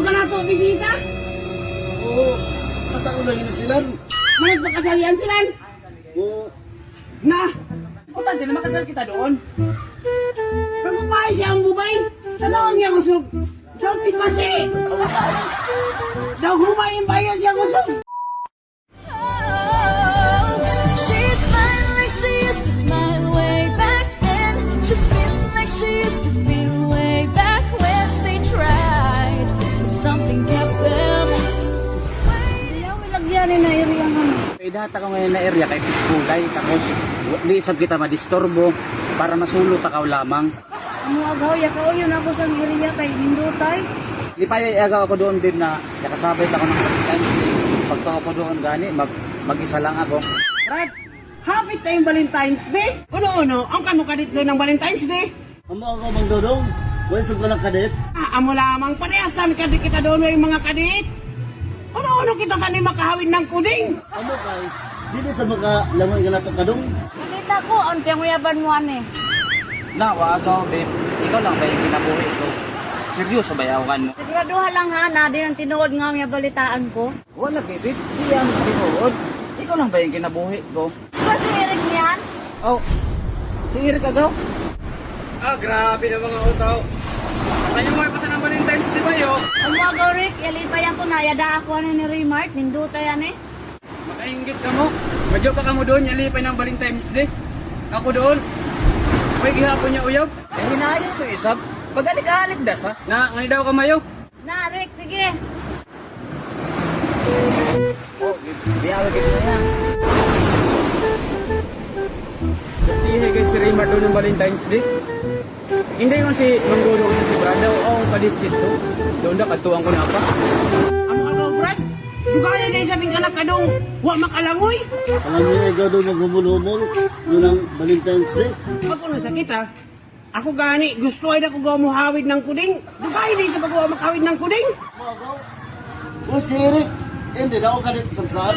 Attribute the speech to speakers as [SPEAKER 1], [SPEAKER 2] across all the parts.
[SPEAKER 1] ka na to, bisita?
[SPEAKER 2] Oo, kasama lagi na sila.
[SPEAKER 1] May pagkasalian sila.
[SPEAKER 2] Oo,
[SPEAKER 1] Na,
[SPEAKER 3] Importante na makasal kita doon.
[SPEAKER 1] kagupay siya ang bubay. Tanawang niya kusog. Daw tipasi. Daw humayin bayan siya kusog.
[SPEAKER 4] She smiled like she used to smile way back then. She's feeling like she used to feel way back when they tried, but something kept them.
[SPEAKER 5] Ayaw, ilagyan ni na area nga.
[SPEAKER 3] Kaya data ko ngayon na area kay Piskulay. Tapos, di isab kita madistorbo para masulot akaw lamang.
[SPEAKER 5] Amo agaw, yakaw yun ako sa area kay Hindutay.
[SPEAKER 3] Di pa agaw ako doon din na nakasabay ako ng times. Pagka ako doon gani, mag-isa lang ako.
[SPEAKER 1] Brad, happy tayong Valentine's Day. Uno-uno, ang kano kadit doon ng Valentine's Day.
[SPEAKER 2] amo ako mang dodong. Wala sa walang kadit.
[SPEAKER 1] Amo lamang parehasan kadit kita doon yung mga kadit. Uno-uno kita sa ni makahawin ng kuding.
[SPEAKER 2] Amo kay, hindi sa mga lamoy ka na itong kadong.
[SPEAKER 5] Nakita ko, ang tiyanguyaban mo ane.
[SPEAKER 3] Na, agaw, babe. Ikaw lang ba yung kinabuhi ko? Seryoso ba yawan mo?
[SPEAKER 5] Siguraduha lang ha, na din ang tinuod nga may balitaan ko.
[SPEAKER 3] Wala, babe. Hindi yan tinuod. Ikaw lang ba yung kinabuhi ko?
[SPEAKER 5] Ba si Eric niyan?
[SPEAKER 3] Oh, si Eric agaw?
[SPEAKER 6] Ah, grabe na mga utaw. Kayo mo ay ng Valentine's, di ba yo?
[SPEAKER 5] Amo agaw, Rick, yalipayan ko na, yada ako ni Remart, Hindutay yan eh.
[SPEAKER 6] Makaingit ka mo. Madyo pa ka mo doon, yalipay ng Valentine's Day. Ako doon. May gihapon niya uyab.
[SPEAKER 3] Eh, hinayin ko isab. Pagalik-alik das, ha?
[SPEAKER 6] Na, ngani daw ka mayo.
[SPEAKER 5] Na, Rick, sige.
[SPEAKER 3] Oh, biyawa kita na yan.
[SPEAKER 6] Ihigit si Raymar doon ng Valentine's Day. Hindi mo si Mangguro ko si Brad daw. Oh, palit-sit to. Doon na, katuwang ko na pa.
[SPEAKER 1] Amo agaw, Brad. Dugaya na yung sabing kanak kadong wa makalangoy.
[SPEAKER 2] Alam niyo, ikaw doon maghumul-humul. Doon ang Valentine's Day.
[SPEAKER 1] Pag uno sa kita, ako gani, gusto ay na ko gawa mo hawid ng kuding. Dugaya na yung sa paggawa makawid ng kuding.
[SPEAKER 2] O si Eric, hindi na ako kadit sa saan.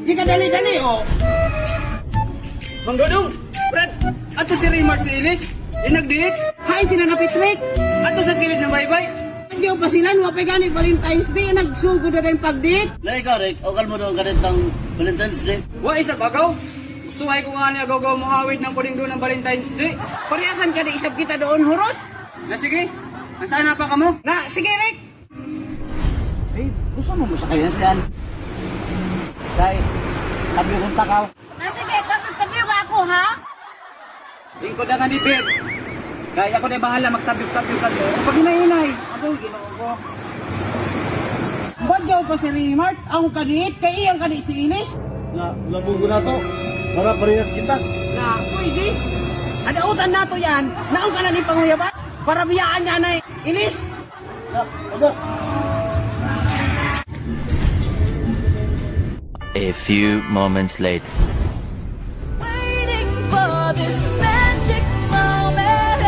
[SPEAKER 1] Di ka dali-dali, oh.
[SPEAKER 6] Manggudong, Brad, ato si Raymar si Ilis. Nagdate.
[SPEAKER 1] Hain sila na pitlik.
[SPEAKER 6] Ato sa kilid ng baybay.
[SPEAKER 1] Hindi pa sila, wapay gani Valentine's Day, nagsugod na tayong pagdik.
[SPEAKER 2] Na ikaw, Rick, okay mo doon kadit ng Valentine's Day.
[SPEAKER 6] Wa isa agaw. Gusto ay ko nga ni agaw-gaw mo hawid ng puling doon ng Valentine's Day.
[SPEAKER 1] Parehasan ka na isap kita doon, hurot.
[SPEAKER 6] Na sige, nasaan na pa ka mo?
[SPEAKER 1] Na, sige, Rick.
[SPEAKER 3] Eh, gusto mo sa kanya siyan? Dahil, tabi kong takaw.
[SPEAKER 5] Na, sige, tabi ko ako ha.
[SPEAKER 3] Tingko na nga ni Ben. Kaya ako na bahala magtabi-tabi ka doon. Pag hinay-hinay, ako ginawa ko.
[SPEAKER 1] Bagyaw pa si Remart, ang kadit, kay iyang kadit si Inis.
[SPEAKER 2] Na, labong ko na to. Para parehas kita.
[SPEAKER 1] Na, pwede. Adautan na to yan, naong ka na ni Panguyabat, para biyaan niya na Inis.
[SPEAKER 2] Na, aga.
[SPEAKER 7] A few moments later.
[SPEAKER 4] Waiting for this magic moment.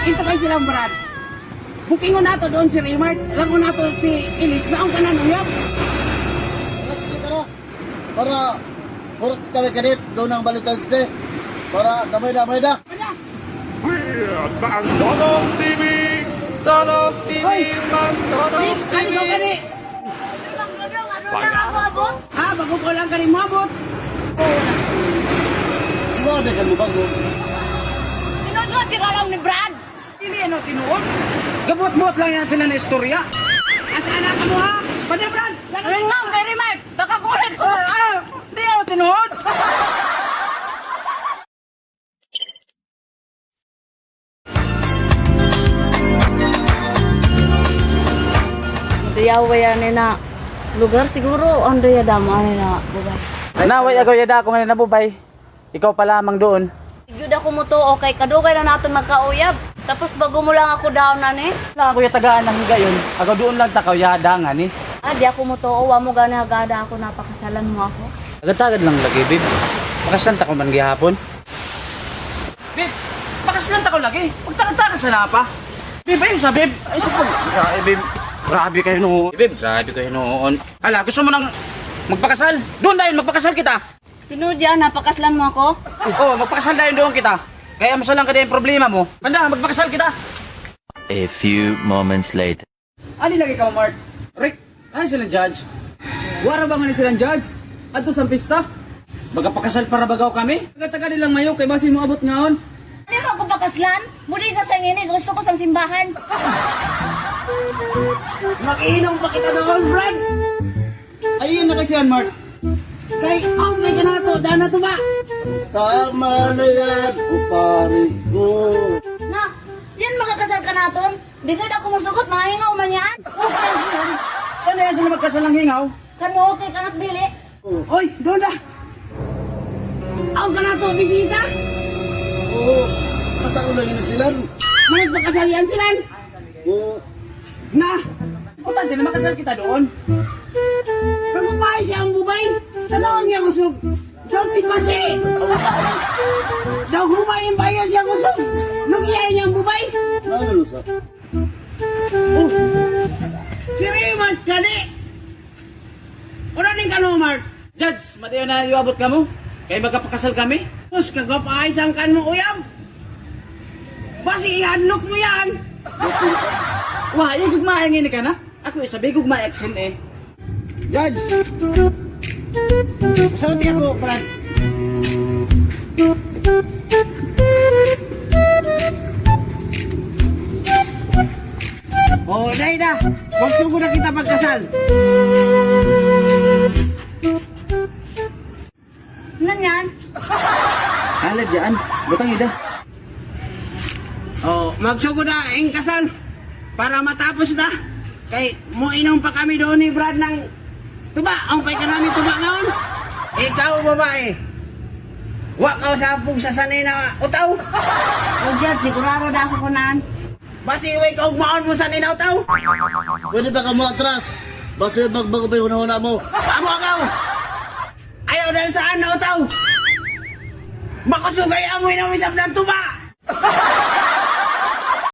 [SPEAKER 1] Ito kayo silang Brad. Bookingon nato doon si Remart, lago nato si Inis, naong ka na nuyap.
[SPEAKER 2] Kita na. Para, hurot kami kadit doon ang Valentine's Day. Para damay-damay na.
[SPEAKER 1] Hoy, Inis, ano ka gani? Ha, bago ko lang ka rin mabot.
[SPEAKER 2] Ano na kan mo ba mo?
[SPEAKER 5] Tinudod ka lang ni Brad.
[SPEAKER 3] Hindi ano tinuod. Gabot-bot lang yan sila na istorya.
[SPEAKER 1] Asaan na ka mo ha? Padre Brad,
[SPEAKER 5] Ano nga, kay Remart? Kakakulit ko.
[SPEAKER 3] Hindi ako tinuod.
[SPEAKER 5] Diyaw yan na lugar siguro, Andrea Dama na bubay.
[SPEAKER 3] Naway agaw yada ako ngayon nabubay. Ikaw pa lamang doon.
[SPEAKER 5] Sigud ako mo to, okay, kadugay na natin magkauyab. Tapos bago mo lang ako down na ni.
[SPEAKER 3] Na ako yatagaan ng higayon. Agaw doon lang takaw yada nga ni.
[SPEAKER 5] Di ako mo to, wa mo gana agada ako, napakasalan mo ako.
[SPEAKER 3] Agad-agad lang lagi, babe. Makasanta ko man gihapon. Babe, makasanta ko lagi. Huwag takot-takot sa napa. Babe, ayun sa babe. Ay, sa pag... Ay, babe. Grabe kayo noon. Babe, grabe kayo noon. Ala, gusto mo nang magpakasal? Doon dahil magpakasal kita.
[SPEAKER 5] Tinudya, napakaslan mo ako.
[SPEAKER 3] Oo, magpakasal dahil doon kita. Kaya masalang ka din yung problema mo. Banda, magpakasal kita.
[SPEAKER 7] A few moments later.
[SPEAKER 6] Ali lagi ka, Mark.
[SPEAKER 3] Rick, ano sila judge?
[SPEAKER 6] Wara ba man silang judge? Adto sa pista?
[SPEAKER 3] Magapakasal para bagaw kami?
[SPEAKER 6] Taga-taga nilang mayo kay basin mo abot ngaon.
[SPEAKER 5] Di mo ako pakaslan? Muli ka sa ngini, gusto ko sang simbahan.
[SPEAKER 1] Mag-inom pa kita doon, Brad.
[SPEAKER 2] Ayun na kasi yan, Mark.
[SPEAKER 1] Kay, ang may ka na to, daan na to ba?
[SPEAKER 2] Tama na yan, kupare ko.
[SPEAKER 5] Na, yan makakasal ka naton? Di ka na ako masugot, nangahingaw man yan.
[SPEAKER 3] Saan na yan sila magkasal ng hingaw?
[SPEAKER 5] Kano okay ka na't dili?
[SPEAKER 1] Oy, doon na. Ang ka na to, bisita.
[SPEAKER 2] Oo, kasaulay na sila.
[SPEAKER 1] Managpakasalian sila.
[SPEAKER 2] Oo,
[SPEAKER 1] Na,
[SPEAKER 3] Importante na makasal kita doon.
[SPEAKER 1] kagumay siya ang bubay. Tanong niya kusog. Daw tipasi. Daw humayin ba yan siya kusog. Nugiyay niya ang bubay.
[SPEAKER 2] nangulusa.
[SPEAKER 1] Si Raymond, kani. Una rin ka no, Mark.
[SPEAKER 3] Judge, madayo na iabot ka mo? Kaya magkapakasal kami?
[SPEAKER 1] Tapos kagapay sang kan mo uyab. Basi ihanok mo yan.
[SPEAKER 3] Wah, yung gugmaing ini ka na? Ako sabi gugmaing action eh.
[SPEAKER 6] Judge,
[SPEAKER 1] Sabi ako, Brad. Oh, dahil na. Magsugo na kita pagkasal.
[SPEAKER 5] Ano yan?
[SPEAKER 3] Hala dyan, butang ida.
[SPEAKER 1] Oh, magsugo na ang kasal. Para matapos na. Kay, muinom pa kami doon ni Brad ng tuba. Ang pay ka namin tuba ngayon. Ikaw, babae. Wa ka sa pug sa sanay na utaw.
[SPEAKER 5] O dyan, sigurado na ako kunan.
[SPEAKER 1] Basi iway ka ugmaon mo sanay na utaw.
[SPEAKER 2] Pwede ba ka mo atras? Basta magbago pa yung una-una mo.
[SPEAKER 1] Amo ikaw. Ayaw dahil saan na utaw. Makusugay amoy na misap ng tuba.